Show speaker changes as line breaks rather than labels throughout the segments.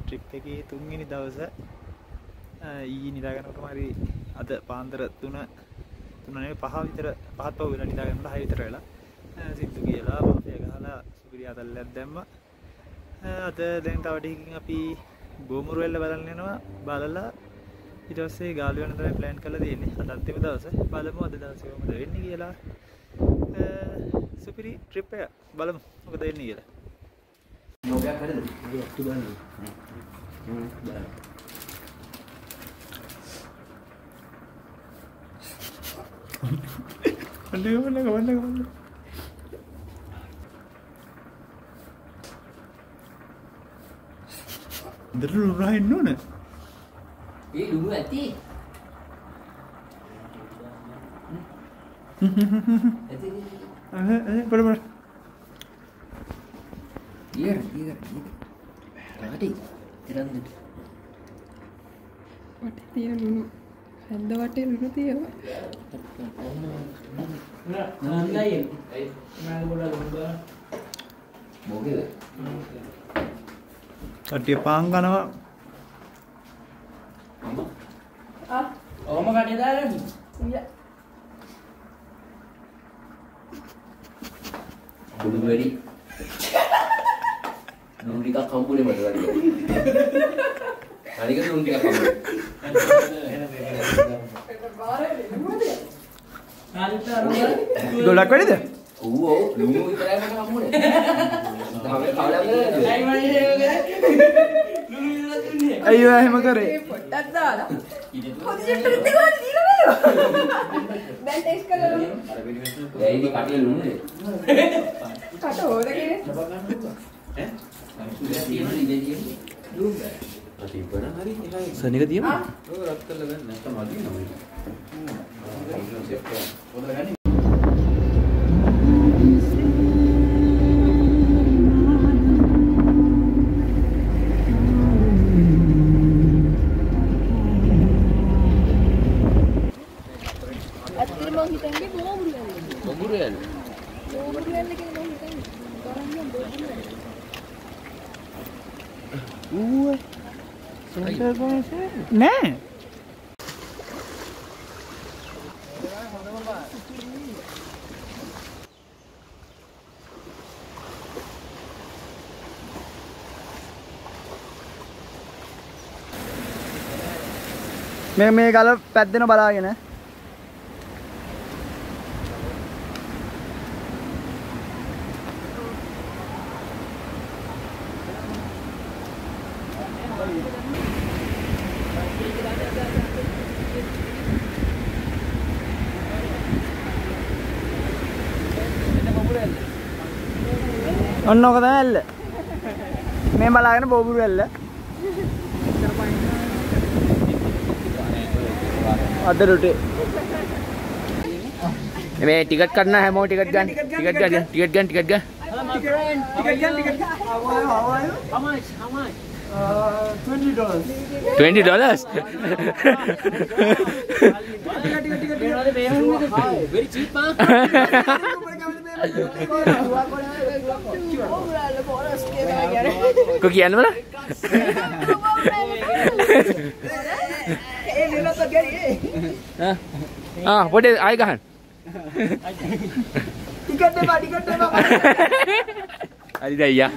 Trip එකේ තුන්වෙනි දවස ඊයේ නිදාගන්නකොට හරි අද පාන්දර 3 නෙවෙයි 5 විතර 5ත් පහු වෙලා නිදාගන්නකොට 6 විතර වෙලා සිද්ධු කියලා බම්පය ගහලා සුපිරි අතල්ලක් දැම්මා. අද දැන් තව ටිකකින් අපි බොමුරු එල්ල බලන්න යනවා. බලලා ඊට පස්සේ ගාලු වෙන තමයි ප්ලෑන් කරලා තියෙන්නේ. අදත් එම දවසේ බලමු අද දවසේ මොකද වෙන්නේ කියලා. සුපිරි ට්‍රිප් එක බලමු මොකද වෙන්නේ කියලා.
Noga kada dia tu bani.
Mana. Dulu rain nuna.
Dulu hati.
Ber.
Iya. Tadi terang tu.
Wate tiya lunu. Handa wate lunu tiya.
Nah, lain. Nah, bola lomba. Boleh.
Tadi pang kanawa.
Oh, mak ada dah lagi.
Iya.
Dulu beri. Nung di kakak boleh mana lagi? Hari kan nung di kakak.
Dolak kau ada?
Nung itu ada mana kamu ni? Kami kau lagi.
Ayo, emang kare.
Potak dah. Kau jadi pergi kau ni lah. Ben taste kalau lu.
Ya ini kaki lu ni.
Kata orang ni.
Sani ka diam?
Atil mau kita ni Bomburu Ella.
Bomburu Ella.
Bomburu Ella kita mau kita ni. Orangnya Bomburu Ella.
Nah. මේ ගල පැද්දෙන බලාගෙන ඔන්න ඔක තමයි ඇල්ල. මේ බලාගෙන බෝබුරු ඇල්ල. අද රුටේ.
මේ ටිකට් කරන්න හැමෝම ටිකට් ගන්න. ටිකට් ගන්න.
ටිකට් ගන්න. How much? $20.
$20?
Very cheap, huh?
Kau kian mana? Boleh air kan?
Tiket deh, Pak.
Ada dah ya.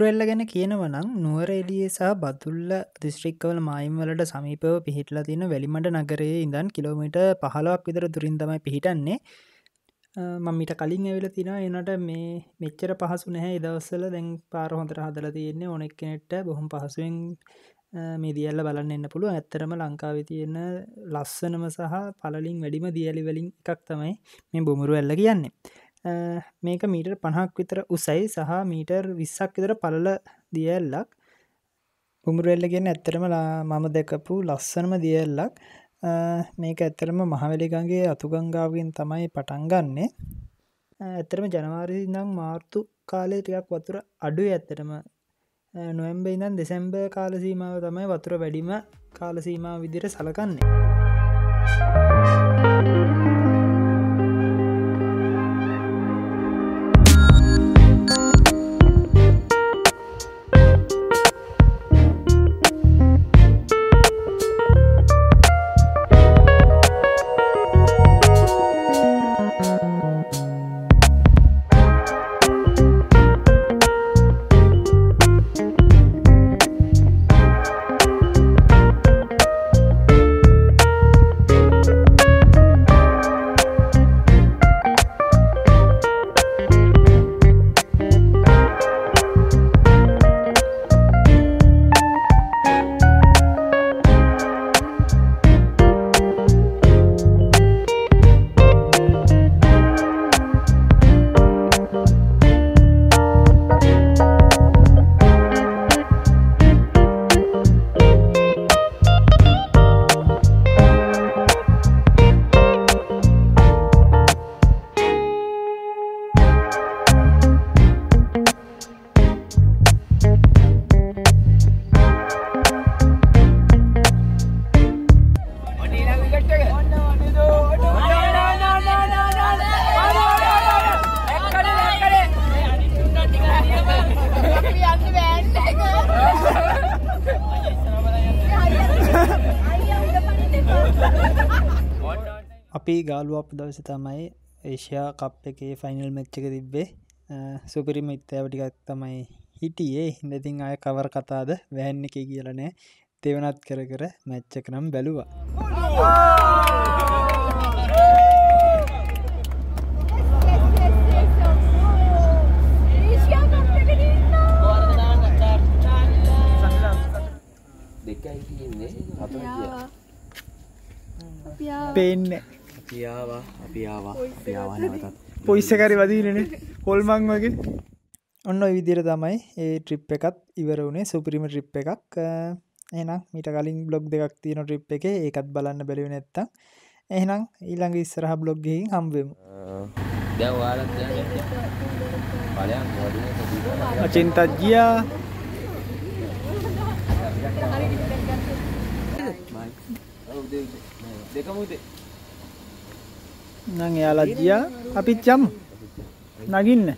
බොඹුරු එල්ල ගැන කියනවා නම් නුවර එළියේ සහ බදුල්ල දිස්ත්‍රික්කවල මායිම් වලට සමීපව පිහිටලා තියෙන වැලිමඩ නගරයේ ඉඳන් කිලෝමීටර් 15ක් විතර දුරින් තමයි පිහිටන්නේ. මම ඊට කලින් ඇවිල්ලා තිනවා එනට මේ මෙච්චර පහසු නැහැ. ඒ දවස්වල දැන් පාර හොඳට හදලා තියෙන්නේ. ඕන එක්කෙනෙක්ට බොහොම පහසුවෙන් මේ දියැල්ල බලන්න එන්න පුළුවන්. ඇත්තටම ලංකාවේ තියෙන ලස්සනම සහ පළලින් වැඩිම දියැලි වලින් එකක් තමයි මේ බොඹුරු එල්ල කියන්නේ. මේක මීටර් 50ක් විතර උසයි සහ මීටර් 20ක් විතර පළල දියැලක්. බොඹුරු එල්ල කියන්නේ ඇත්තටම මම දැකපු ලස්සනම දියැලක්. මේක ඇත්තටම මහවැලි ගඟේ අතුගංගාවෙන් තමයි පටන් ගන්නෙ. ඇත්තටම ජනවාරි ඉඳන් මාර්තු කාලේ ටිකක් වතුර අඩුයි. ඇත්තටම නොවැම්බර් ඉඳන් දෙසැම්බර් කාල සීමාව තමයි වතුර වැඩිම කාල සීමාව විදිහට සලකන්නේ. අපි ගාලු අප දවසේ තමයි ඒෂියා කප් එකේ ෆයිනල් මැච් එක තිබ්බේ. සුපිරිම ඉත්තෑව ටිකක් තමයි හිටියේ. හින්දා ඉතින් ආය කවර කතාවද වෑන් එකේ කියලා නෑ. තෙවනත් කර කර මැච් එක නම් බැලුවා.
දෙකයි කියන්නේ
පේන්නේ
අපි ආවා නැවතත්
පොයිස් එකරි වදිනනේ කොල්මන් වගේ. ඔන්න ඔය විදිහට තමයි ඒ ට්‍රිප් එකත් ඉවර වුණේ. සුපිරිම ට්‍රිප් එකක්. එහෙනම් මීට කලින් බ්ලොග් දෙකක් තියෙන ට්‍රිප් එකේ ඒකත් බලන්න බැලුවේ නැත්තම් එහෙනම් ඊළඟ ඉස්සරහ බ්ලොග් එකකින් හම්බ වෙමු.
දැන් ඔයාලත් දැන් බලයන් මොඩිනේ
අචින්තජ්ජියා
දෙකම උදේ
නං එයාලා ජියා අපිත් යමු නගින්න.